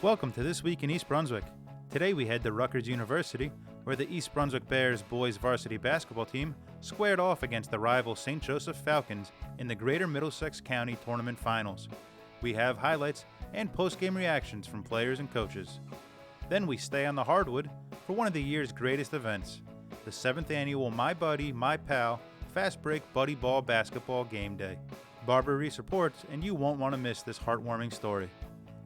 Welcome to This Week in East Brunswick. Today we head to Rutgers University, where the East Brunswick Bears boys varsity basketball team squared off against the rival St. Joseph Falcons in the Greater Middlesex County Tournament Finals. We have highlights and post-game reactions from players and coaches. Then we stay on the hardwood for one of the year's greatest events, the 7th annual My Buddy, My Pal Fast Break Buddy Ball Basketball Game Day. Barbara Reese reports, and you won't want to miss this heartwarming story.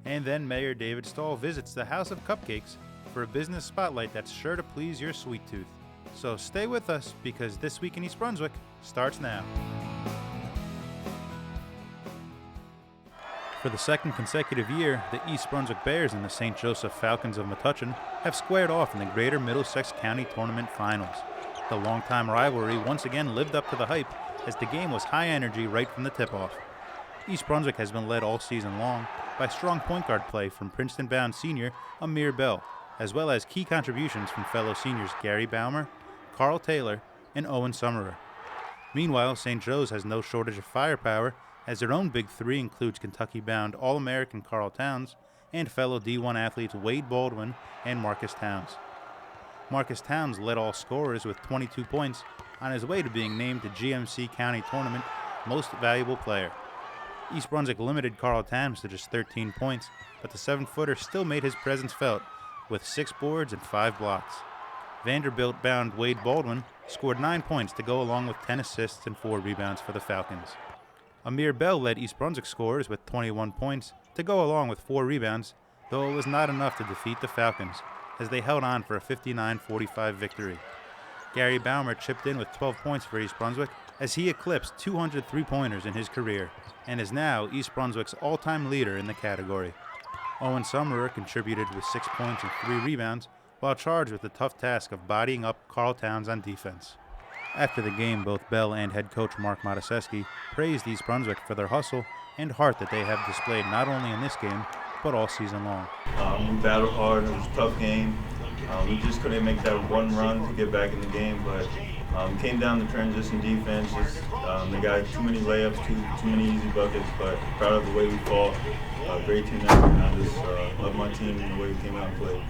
And then Mayor David Stahl visits the House of Cupcakes for a business spotlight that's sure to please your sweet tooth. So stay with us because This Week in East Brunswick starts now. For the second consecutive year, the East Brunswick Bears and the St. Joseph Falcons of Metuchen have squared off in the Greater Middlesex County Tournament Finals. The longtime rivalry once again lived up to the hype as the game was high energy right from the tip-off. East Brunswick has been led all season long by strong point guard play from Princeton-bound senior Amir Bell, as well as key contributions from fellow seniors Gary Baumer, Carl Taylor, and Owen Summerer. Meanwhile, St. Joe's has no shortage of firepower, as their own big three includes Kentucky-bound All-American Carl Towns and fellow D1 athletes Wade Baldwin and Marcus Towns. Marcus Towns led all scorers with 22 points on his way to being named the GMCT County Tournament Most Valuable Player. East Brunswick limited Carl Towns to just 13 points, but the 7-footer still made his presence felt with 6 boards and 5 blocks. Vanderbilt-bound Wade Baldwin scored 9 points to go along with 10 assists and 4 rebounds for the Falcons. Amir Bell led East Brunswick scorers with 21 points to go along with 4 rebounds, though it was not enough to defeat the Falcons, as they held on for a 59-45 victory. Gary Baumer chipped in with 12 points for East Brunswick as he eclipsed 200 three-pointers in his career and is now East Brunswick's all-time leader in the category. Owen Summerer contributed with 6 points and 3 rebounds while charged with the tough task of bodying up Carl Towns on defense. After the game, both Bell and head coach Mark Mataseski praised East Brunswick for their hustle and heart that they have displayed not only in this game, but all season long. We battled hard. It was a tough game. We just couldn't make that one run to get back in the game, but came down to transition defense. They got too many layups, too many easy buckets, but proud of the way we fought. Great team effort. I just love my team and the way we came out and played.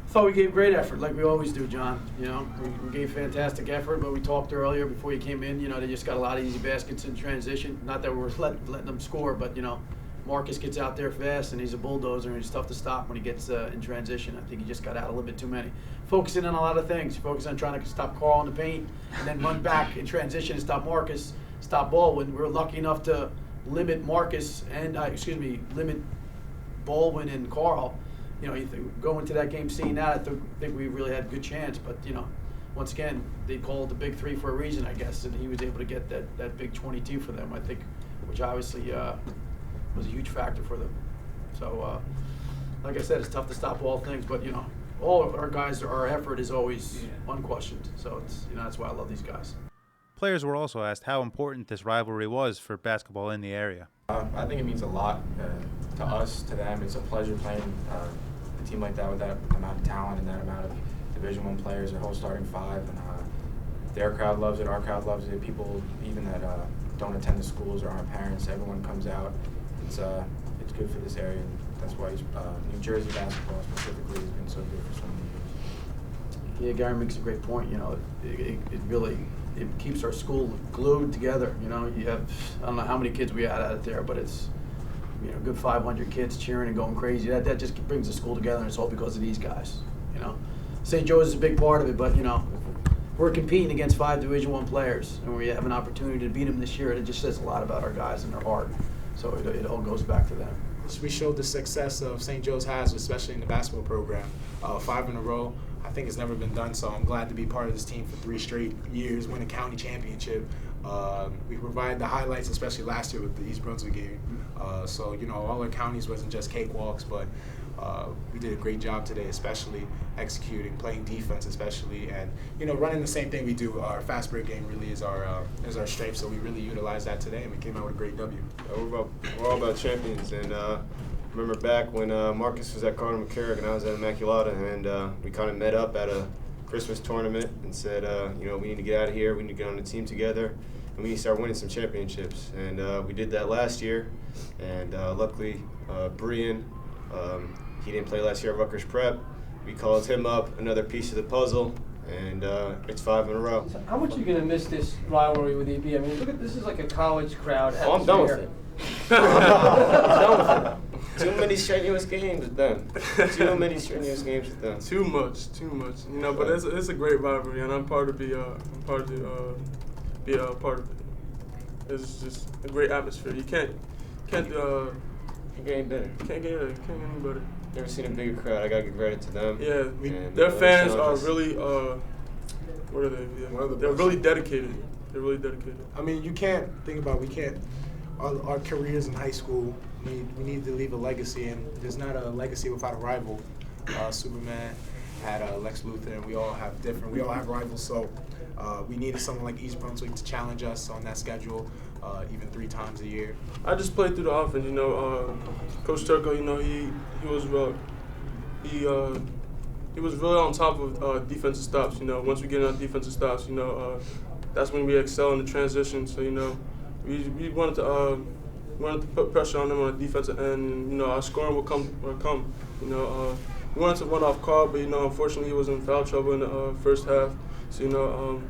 Thought we gave great effort, like we always do, John. You know, we gave fantastic effort, but we talked earlier before you came in. You know, they just got a lot of easy baskets in transition. Not that we're letting them score, but you know, Marcus gets out there fast and he's a bulldozer and he's tough to stop when he gets in transition. I think he just got out a little bit too many. Focusing on a lot of things. Focus on trying to stop Carl in the paint and then run back in transition and stop Marcus, stop Baldwin. We're lucky enough to limit Marcus and limit Baldwin and Carl. You know, going to that game, seeing that, I think we really had a good chance. But, you know, once again, they called the big three for a reason, I guess, and he was able to get that big 22 for them, I think, which obviously was a huge factor for them. So, like I said, it's tough to stop all things, but, you know, all of our guys, our effort is always unquestioned. So, it's, you know, that's why I love these guys. Players were also asked how important this rivalry was for basketball in the area. I think it means a lot to us, to them. It's a pleasure playing a team like that with that amount of talent and that amount of Division I players, their whole starting five. And their crowd loves it, our crowd loves it. People even that don't attend the schools or aren't parents, everyone comes out. It's good for this area, and that's why New Jersey basketball specifically has been so good for so many years. Yeah, Gary makes a great point. You know, it really keeps our school glued together. You know, you have, I don't know how many kids we had out there, but it's, you know, a good 500 kids cheering and going crazy. That just brings the school together, and it's all because of these guys. You know, St. Joe's is a big part of it, but you know, we're competing against 5 Division I players, and we have an opportunity to beat them this year. And it just says a lot about our guys and their heart. So it all goes back to them. We showed the success of St. Joe's has, especially in the basketball program. 5 in a row. I think it's never been done, so I'm glad to be part of this team for 3 straight years, win a county championship. We provided the highlights, especially last year with the East Brunswick game. So, you know, all our counties wasn't just cakewalks, but we did a great job today, especially executing, playing defense especially, and, you know, running the same thing we do. Our fast break game really is our strength, so we really utilized that today, and we came out with a great W. We're all about champions, and remember back when Marcus was at Cardinal McCarrick and I was at Immaculata, and we kind of met up at a Christmas tournament and said, you know, we need to get out of here, we need to get on the team together, and we need to start winning some championships. And we did that last year, and luckily Brian he didn't play last year at Rutgers Prep. We called him up, another piece of the puzzle, and it's 5 in a row. So how much are you going to miss this rivalry with EB? I mean, look at this is like a college crowd. Oh, I'm done with it. I'm done with it. Too many strenuous games with them. Too many strenuous games with them. Too much. You know, but it's a great rivalry, and I'm part of be a part of it. It's just a great atmosphere. You can't Can't get any better. Can't get any better. Never seen a bigger crowd. I gotta give credit to them. Yeah, And, their fans the are challenges. really what are they? Yeah. One of the They're best. really dedicated. They're really dedicated. I mean, you can't think about, we can't, our careers in high school, we need to leave a legacy, and there's not a legacy without a rival. Superman had Lex Luthor, and we all have rivals, so we needed someone like East Brunswick to challenge us on that schedule, even 3 times a year. I just played through the offense. You know, Coach Turco. You know, he was really on top of defensive stops. You know, once we get on defensive stops, you know, that's when we excel in the transition. So you know, we wanted to put pressure on them on the defensive end, and you know, our scoring will come. You know, we wanted to run off Carl, but you know, unfortunately, he was in foul trouble in the first half. So you know,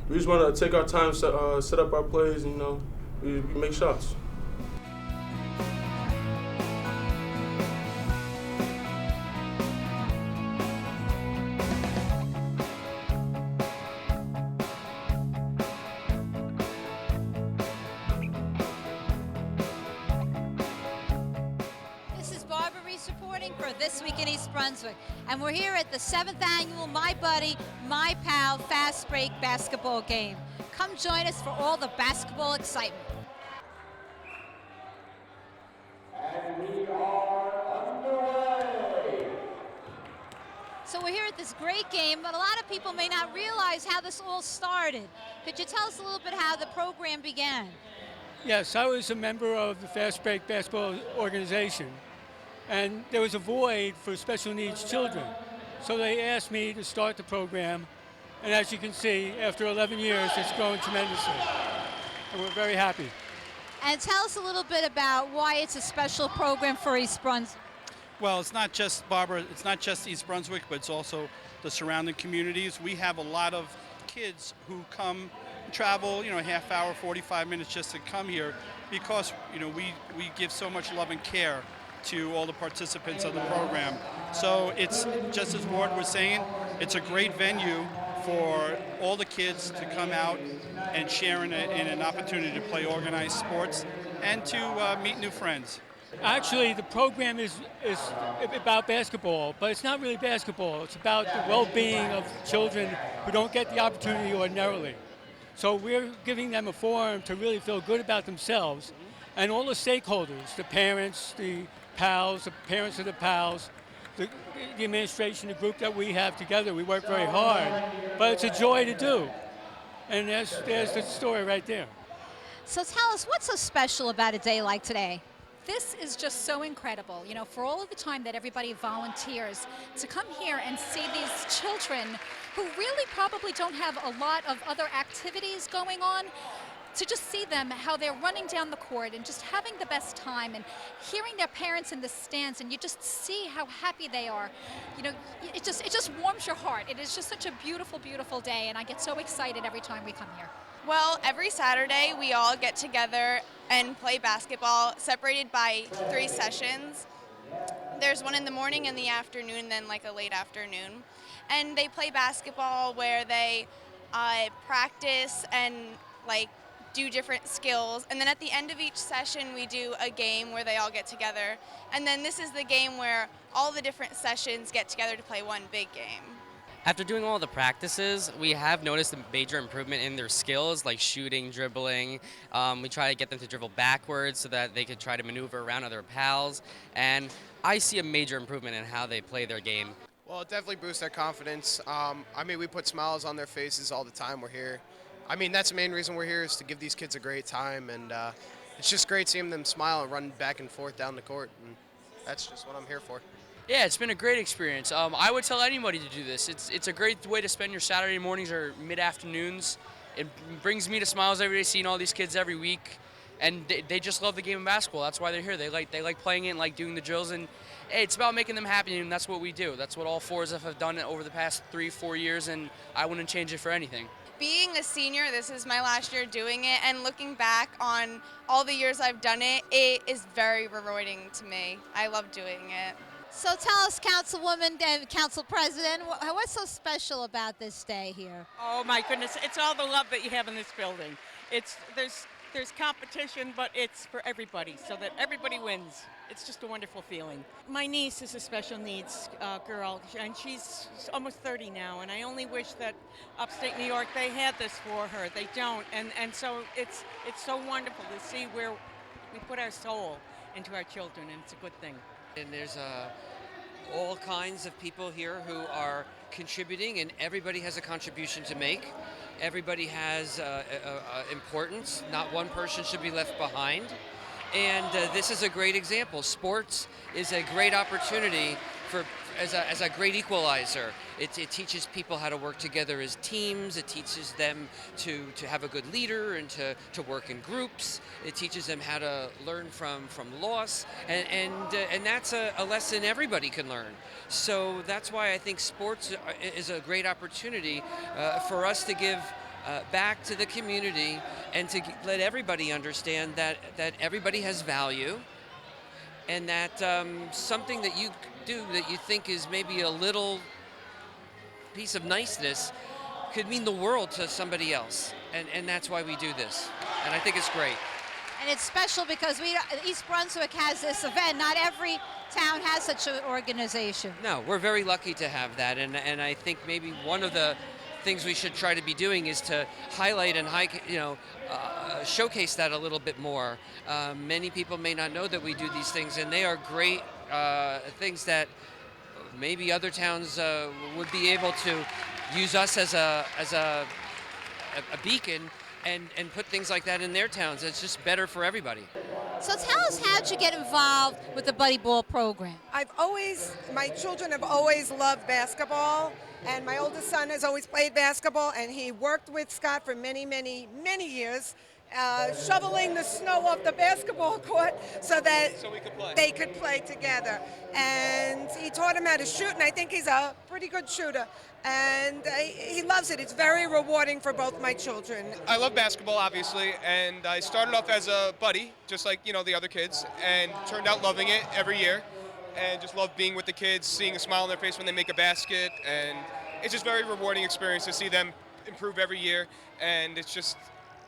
we just want to take our time, set up our plays, and you know, we make shots. Reporting for This Week in East Brunswick, and we're here at the 7th annual My Buddy, My Pal Fast Break basketball game. Come join us for all the basketball excitement. And we are underway. So we're here at this great game, but a lot of people may not realize how this all started. Could you tell us a little bit how the program began? Yes, I was a member of the Fast Break basketball organization. And there was a void for special needs children. So they asked me to start the program. And as you can see, after 11 years, it's grown tremendously. And we're very happy. And tell us a little bit about why it's a special program for East Brunswick. Well, it's not just, Barbara, it's not just East Brunswick, but it's also the surrounding communities. We have a lot of kids who come, travel, you know, a half hour, 45 minutes just to come here because, you know, we give so much love and care to all the participants of the program. So it's, just as Ward was saying, it's a great venue for all the kids to come out and share in an opportunity to play organized sports and to meet new friends. Actually, the program is about basketball, but it's not really basketball. It's about the well-being of children who don't get the opportunity ordinarily. So we're giving them a forum to really feel good about themselves, and all the stakeholders, the parents, the pals, the parents of the pals, the administration, the group that we have together, we work very hard, but it's a joy to do. And there's the story right there. So tell us, what's so special about a day like today? This is just so incredible, you know, for all of the time that everybody volunteers to come here and see these children who really probably don't have a lot of other activities going on, to just see them, how they're running down the court and just having the best time and hearing their parents in the stands, and you just see how happy they are. You know, it just warms your heart. It is just such a beautiful, beautiful day, and I get so excited every time we come here. Well, every Saturday we all get together and play basketball, separated by 3 sessions. There's one in the morning and the afternoon, then like a late afternoon. And they play basketball where they practice and like do different skills, and then at the end of each session we do a game where they all get together, and then this is the game where all the different sessions get together to play one big game. After doing all the practices, we have noticed a major improvement in their skills, like shooting, dribbling. We try to get them to dribble backwards so that they could try to maneuver around other pals, and I see a major improvement in how they play their game. Well, it definitely boosts their confidence. I mean, we put smiles on their faces all the time we're here. I mean, that's the main reason we're here, is to give these kids a great time, and it's just great seeing them smile and run back and forth down the court, and that's just what I'm here for. Yeah, it's been a great experience. I would tell anybody to do this. It's a great way to spend your Saturday mornings or mid-afternoons. It brings me to smiles every day, seeing all these kids every week. and they just love the game of basketball. That's why they're here. They like playing it and like doing the drills, and hey, it's about making them happy, and that's what we do. That's what all four of us have done over the past 3-4 years, and I wouldn't change it for anything. Being a senior, this is my last year doing it, and looking back on all the years I've done it, it is very rewarding to me. I love doing it. So tell us, Councilwoman and Council President, what's so special about this day here? Oh my goodness, it's all the love that you have in this building. There's competition, but it's for everybody, so that everybody wins. It's just a wonderful feeling. My niece is a special needs girl, and she's almost 30 now, and I only wish that upstate New York, they had this for her. They don't, and so it's so wonderful to see where we put our soul into our children, and it's a good thing. And there's all kinds of people here who are contributing, and everybody has a contribution to make. Everybody has importance. Not one person should be left behind. And this is a great example. Sports is a great opportunity as a great equalizer. It teaches people how to work together as teams. It teaches them to have a good leader and to work in groups. It teaches them how to learn from loss, and that's a lesson everybody can learn. So that's why I think sports is a great opportunity for us to give back to the community and to let everybody understand that everybody has value, and that something that you do that you think is maybe a little piece of niceness could mean the world to somebody else, and that's why we do this, and I think it's great. And it's special because East Brunswick has this event. Not every town has such an organization. No, we're very lucky to have that, and I think maybe one of the things we should try to be doing is to highlight and showcase that a little bit more. Many people may not know that we do these things, and they are great things that maybe other towns would be able to use us as a beacon and put things like that in their towns. It's just better for everybody. So tell us, how'd you get involved with the Buddy Ball program? My children have always loved basketball, and my oldest son has always played basketball, and he worked with Scott for many, many, many years, shoveling the snow off the basketball court so that they could play together. And he taught him how to shoot, and I think he's a pretty good shooter. And he loves it. It's very rewarding for both my children. I love basketball, obviously, and I started off as a buddy, just like, the other kids, and turned out loving it every year, and just love being with the kids, seeing a smile on their face when they make a basket, and it's just a very rewarding experience to see them improve every year, and it's just,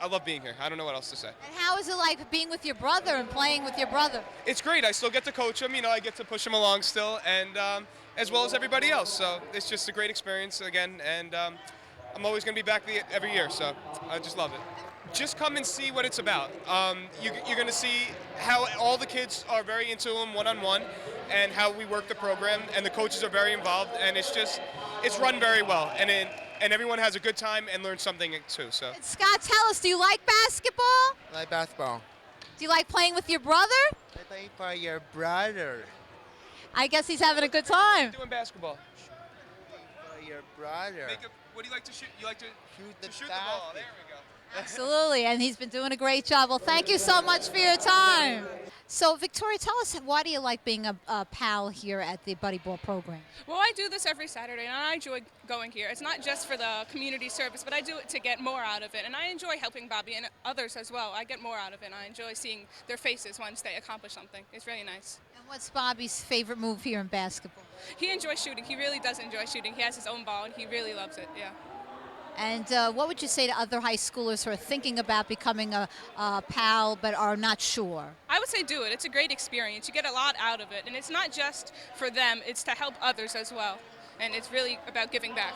I love being here. I don't know what else to say. And how is it like being with your brother and playing with your brother? It's great. I still get to coach him. I get to push him along still, and as well as everybody else. So it's just a great experience again, and I'm always going to be back every year. So I just love it. Just come and see what it's about. You're going to see how all the kids are very into them one-on-one, and how we work the program, and the coaches are very involved, and it's run very well, and everyone has a good time and learns something too. So Scott, tell us, do you like basketball? I like basketball. Do you like playing with your brother? I play for your brother. I guess he's having a good time. Doing basketball. For your brother. What do you like to shoot? You like to shoot the ball. There we go. Absolutely, and he's been doing a great job. Well, thank you so much for your time. So, Victoria, tell us, why do you like being a pal here at the Buddy Ball program? Well, I do this every Saturday, and I enjoy going here. It's not just for the community service, but I do it to get more out of it, and I enjoy helping Bobby and others as well. I get more out of it, and I enjoy seeing their faces once they accomplish something. It's really nice. And what's Bobby's favorite move here in basketball? He enjoys shooting. He really does enjoy shooting. He has his own ball, and he really loves it, yeah. And what would you say to other high schoolers who are thinking about becoming a pal but are not sure? I would say do it. It's a great experience. You get a lot out of it. And it's not just for them. It's to help others as well. And it's really about giving back.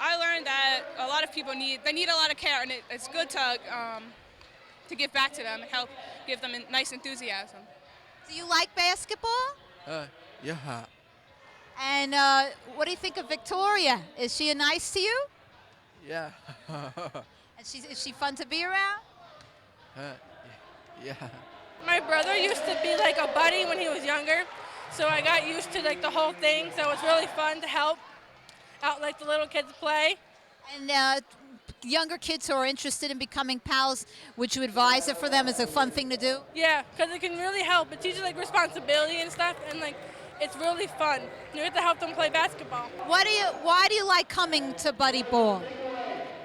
I learned that a lot of people need a lot of care. And it's good to give back to them and help give them a nice enthusiasm. Do you like basketball? Yeah. And what do you think of Victoria? Is she nice to you? Yeah. And is she fun to be around? Yeah. My brother used to be like a buddy when he was younger, so I got used to the whole thing. So it was really fun to help out the little kids play. And younger kids who are interested in becoming pals, would you advise it for them as a fun thing to do? Yeah, because it can really help. It teaches like responsibility and stuff, and like it's really fun. You get to help them play basketball. Why do you like coming to Buddy Ball?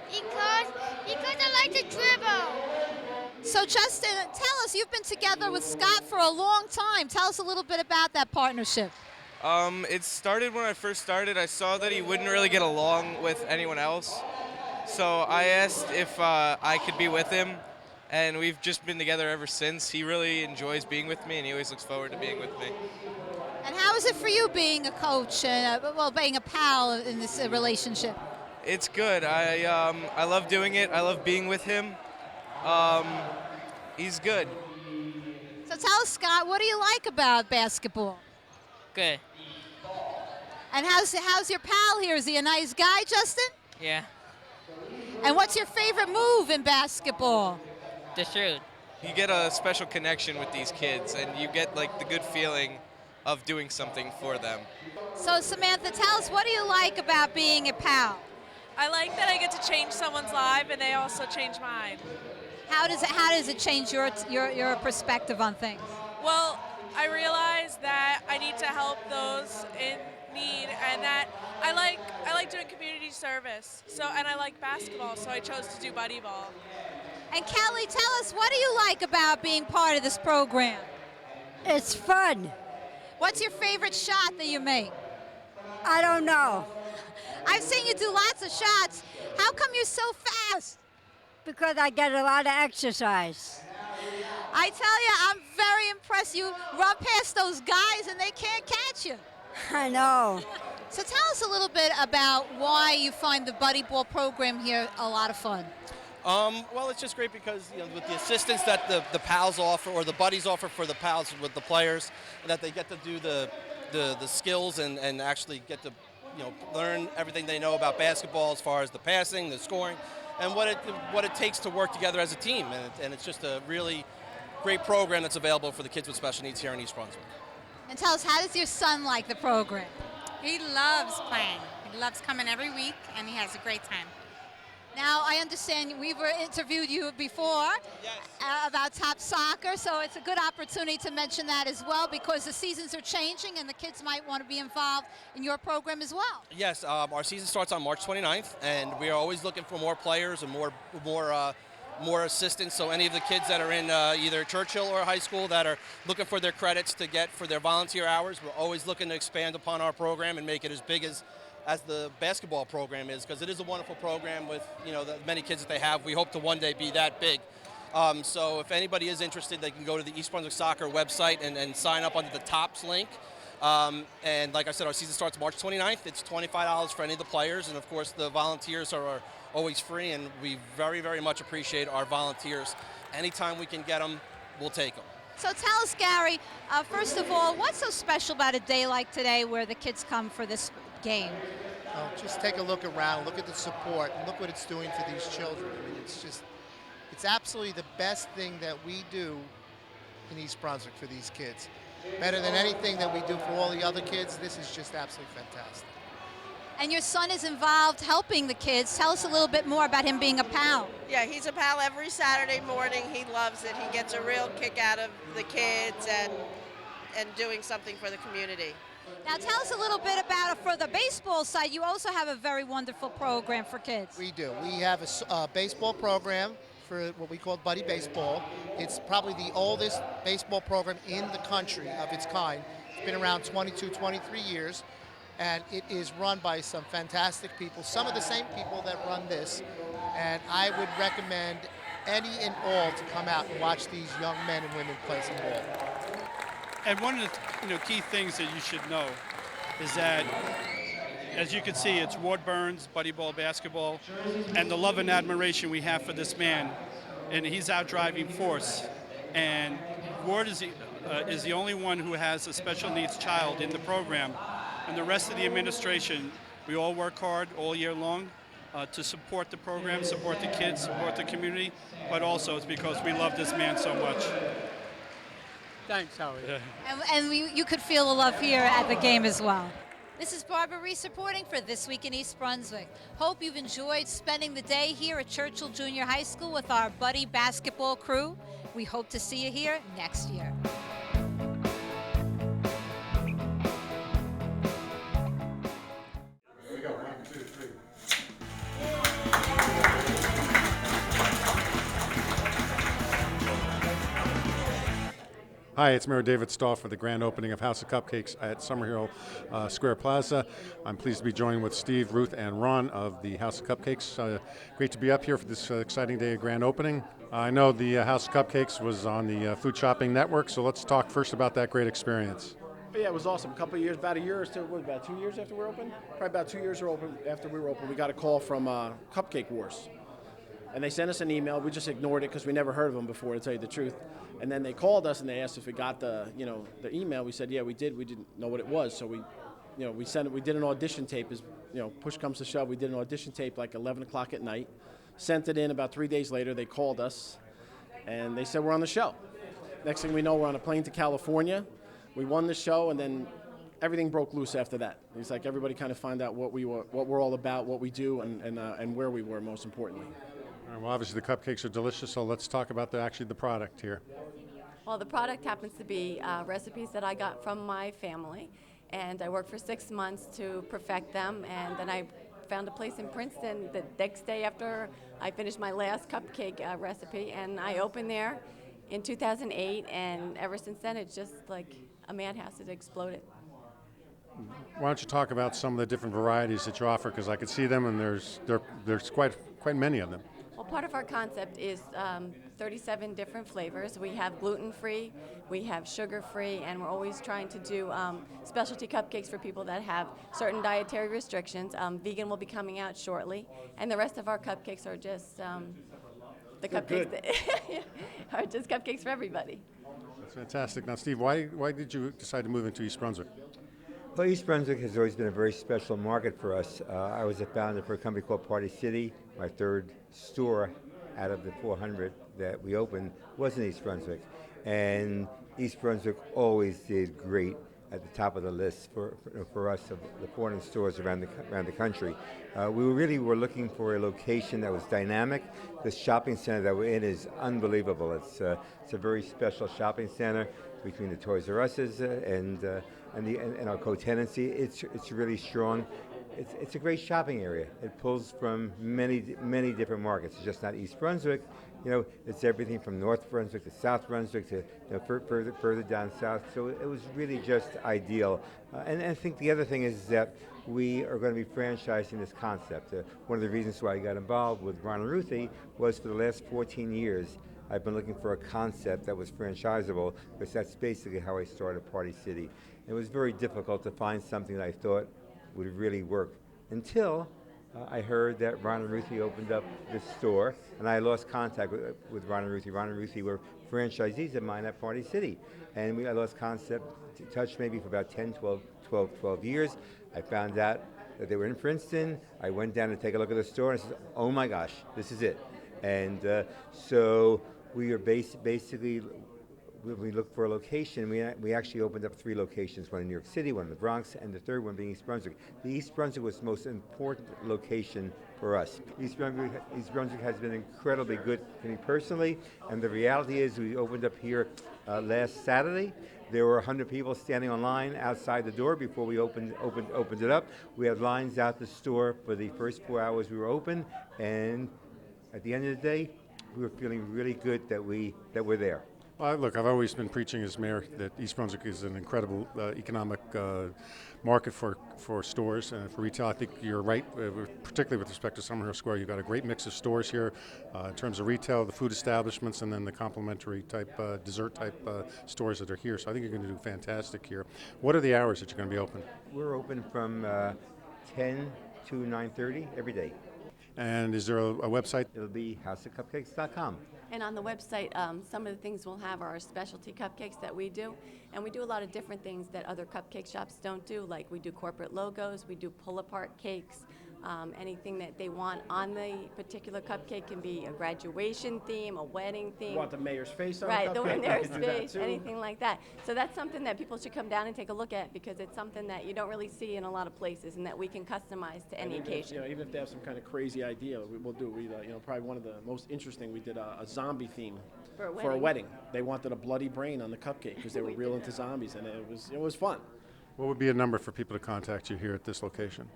Because I like to dribble. So Justin, tell us, you've been together with Scott for a long time. Tell us a little bit about that partnership. It started when I first started. I saw that he wouldn't really get along with anyone else. So I asked if I could be with him, and we've just been together ever since. He really enjoys being with me, and he always looks forward to being with me. And how is it for you being a coach and, being a pal in this relationship? It's good. I love doing it. I love being with him. He's good. So tell us, Scott, what do you like about basketball? Good. And how's your pal here? Is he a nice guy, Justin? Yeah. And what's your favorite move in basketball? The shoot. You get a special connection with these kids, and you get like the good feeling of doing something for them. So Samantha, tell us, what do you like about being a pal? I like that I get to change someone's life, and they also change mine. How does it change your perspective on things? Well, I realize that I need to help those in need, and that I like doing community service. And I like basketball, so I chose to do buddy ball. And Kelly, tell us, what do you like about being part of this program? It's fun. What's your favorite shot that you make? I don't know. I've seen you do lots of shots. How come you're so fast? Because I get a lot of exercise. I tell you, I'm very impressed. You run past those guys and they can't catch you. I know. So tell us a little bit about why you find the Buddy Ball program here a lot of fun. Well, it's just great because with the assistance that the pals offer, or the buddies offer for the pals with the players, that they get to do the skills and actually get to learn everything they know about basketball as far as the passing, the scoring, and what it takes to work together as a team. And it's just a really great program that's available for the kids with special needs here in East Brunswick. And tell us, how does your son like the program? He loves playing. He loves coming every week, and he has a great time. Now, I understand we've interviewed you before about top soccer, so it's a good opportunity to mention that as well, because the seasons are changing and the kids might want to be involved in your program as well. Yes, our season starts on March 29th, and we are always looking for more players and more assistance. So any of the kids that are in either Churchill or high school that are looking for their credits to get for their volunteer hours, we're always looking to expand upon our program and make it as big as the basketball program is, because it is a wonderful program with the many kids that they have. We hope to one day be that big. So if anybody is interested, they can go to the East Brunswick Soccer website and sign up under the TOPS link. And like I said, our season starts March 29th. It's $25 for any of the players, and of course the volunteers are always free, and we very, very much appreciate our volunteers. Anytime we can get them, we'll take them. So tell us, Gary, first of all, what's so special about a day like today where the kids come for this game? Just take a look around, look at the support, and look what it's doing for these children. I mean, it's absolutely the best thing that we do in East Brunswick for these kids. Better than anything that we do for all the other kids. This is just absolutely fantastic. And your son is involved helping the kids. Tell us a little bit more about him being a pal. Yeah, he's a pal every Saturday morning. He loves it. He gets a real kick out of the kids and doing something for the community. Now tell us a little bit about, for the baseball side, you also have a very wonderful program for kids. We do. We have a baseball program for what we call Buddy Baseball. It's probably the oldest baseball program in the country of its kind. It's been around 22, 23 years, and it is run by some fantastic people, some of the same people that run this, and I would recommend any and all to come out and watch these young men and women play some ball. And one of the key things that you should know is that, as you can see, it's Ward Burns, Buddy Ball Basketball, and the love and admiration we have for this man. And he's our driving force. And Ward is the only one who has a special needs child in the program. And the rest of the administration, we all work hard all year long to support the program, support the kids, support the community, but also it's because we love this man so much. Thanks, Howie. And you could feel the love here at the game as well. This is Barbara Reese reporting for This Week in East Brunswick. Hope you've enjoyed spending the day here at Churchill Junior High School with our buddy basketball crew. We hope to see you here next year. Here we go, 1, 2, 3. Hi, it's Mayor David Stahl for the grand opening of House of Cupcakes at Summerhill Square Plaza. I'm pleased to be joined with Steve, Ruth, and Ron of the House of Cupcakes. Great to be up here for this exciting day of grand opening. I know the House of Cupcakes was on the Food Shopping Network, so let's talk first about that great experience. Yeah, it was awesome. A couple of years, about a year or so, about 2 years after we were open? Probably about 2 years after we were open, we got a call from Cupcake Wars. And they sent us an email. We just ignored it because we never heard of them before, to tell you the truth. And then they called us and they asked if we got the email. We said, yeah, we did. We didn't know what it was, so we sent it. We did an audition tape. As push comes to shove, we did an audition tape like 11 o'clock at night. Sent it in. About 3 days later, they called us, and they said we're on the show. Next thing we know, we're on a plane to California. We won the show, and then everything broke loose after that. It's like everybody kind of found out what we're all about, what we do, and where we were, most importantly. Well, obviously the cupcakes are delicious, so let's talk about the product here. Well, the product happens to be recipes that I got from my family, and I worked for 6 months to perfect them, and then I found a place in Princeton the next day after I finished my last cupcake recipe, and I opened there in 2008, and ever since then it's just like a madhouse. It exploded. Why don't you talk about some of the different varieties that you offer, because I could see them, and there's quite many of them. Well, part of our concept is 37 different flavors. We have gluten-free, we have sugar-free, and we're always trying to do specialty cupcakes for people that have certain dietary restrictions. Vegan will be coming out shortly, and the rest of our cupcakes are just the cupcakes that are just cupcakes for everybody. That's fantastic. Now, Steve, why did you decide to move into East Brunswick? Well, East Brunswick has always been a very special market for us. I was a founder for a company called Party City. My third store out of the 400 that we opened was in East Brunswick. And East Brunswick always did great at the top of the list for us of the 400 stores around the country. We really were looking for a location that was dynamic. The shopping center that we're in is unbelievable. It's a very special shopping center between the Toys R Us's and our co-tenancy. It's really strong. It's a great shopping area. It pulls from many different markets. It's just not East Brunswick. It's everything from North Brunswick to South Brunswick to further down south. So it was really just ideal. And I think the other thing is that we are going to be franchising this concept. One of the reasons why I got involved with Ron and Ruthie was for the last 14 years I've been looking for a concept that was franchisable, because that's basically how I started Party City. It was very difficult to find something that I thought would really work until I heard that Ron and Ruthie opened up this store, and I lost contact with Ron and Ruthie. Ron and Ruthie were franchisees of mine at Party City, and I lost touch maybe for about 10, 12 years. I found out that they were in Princeton. I went down to take a look at the store, and I said, oh my gosh, this is it. And so we are basically, we looked for a location. We actually opened up 3 locations, one in New York City, one in the Bronx, and the third one being East Brunswick. The East Brunswick was the most important location for us. East Brunswick has been incredibly good for me personally, and the reality is we opened up here last Saturday. There were 100 people standing on line outside the door before we opened it up. We had lines out the store for the first 4 hours we were open, and at the end of the day, we were feeling really good that we're there. Well, look, I've always been preaching as mayor that East Brunswick is an incredible economic market for stores and for retail. I think you're right, particularly with respect to Summerhill Square. You've got a great mix of stores here in terms of retail, the food establishments, and then the complimentary type, dessert type stores that are here. So I think you're going to do fantastic here. What are the hours that you're going to be open? We're open from 10 to 9:30 every day. And is there a website? It'll be houseofcupcakes.com. And on the website, some of the things we'll have are our specialty cupcakes that we do. And we do a lot of different things that other cupcake shops don't do, like we do corporate logos, we do pull-apart cakes, Anything that they want on the particular cupcake can be a graduation theme, a wedding theme. You want the mayor's face on Right, the the cupcake? mayor's You can do that face, too. anything like that. So that's something that people should come down and take a look at because it's something that you don't really see in a lot of places and that we can customize to any And even if, occasion. even if they have some kind of crazy idea, we'll do. Probably one of the most interesting. We did a zombie theme For a for a wedding. wedding. They wanted a bloody brain on the cupcake because they were real into zombies, and it was fun. What would be a number for people to contact you here at this location?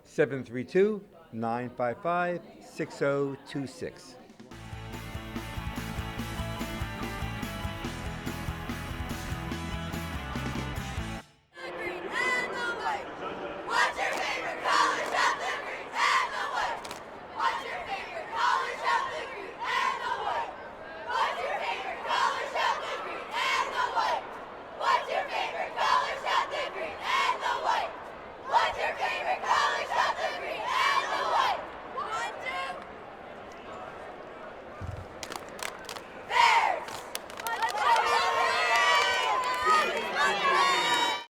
732-955-6026.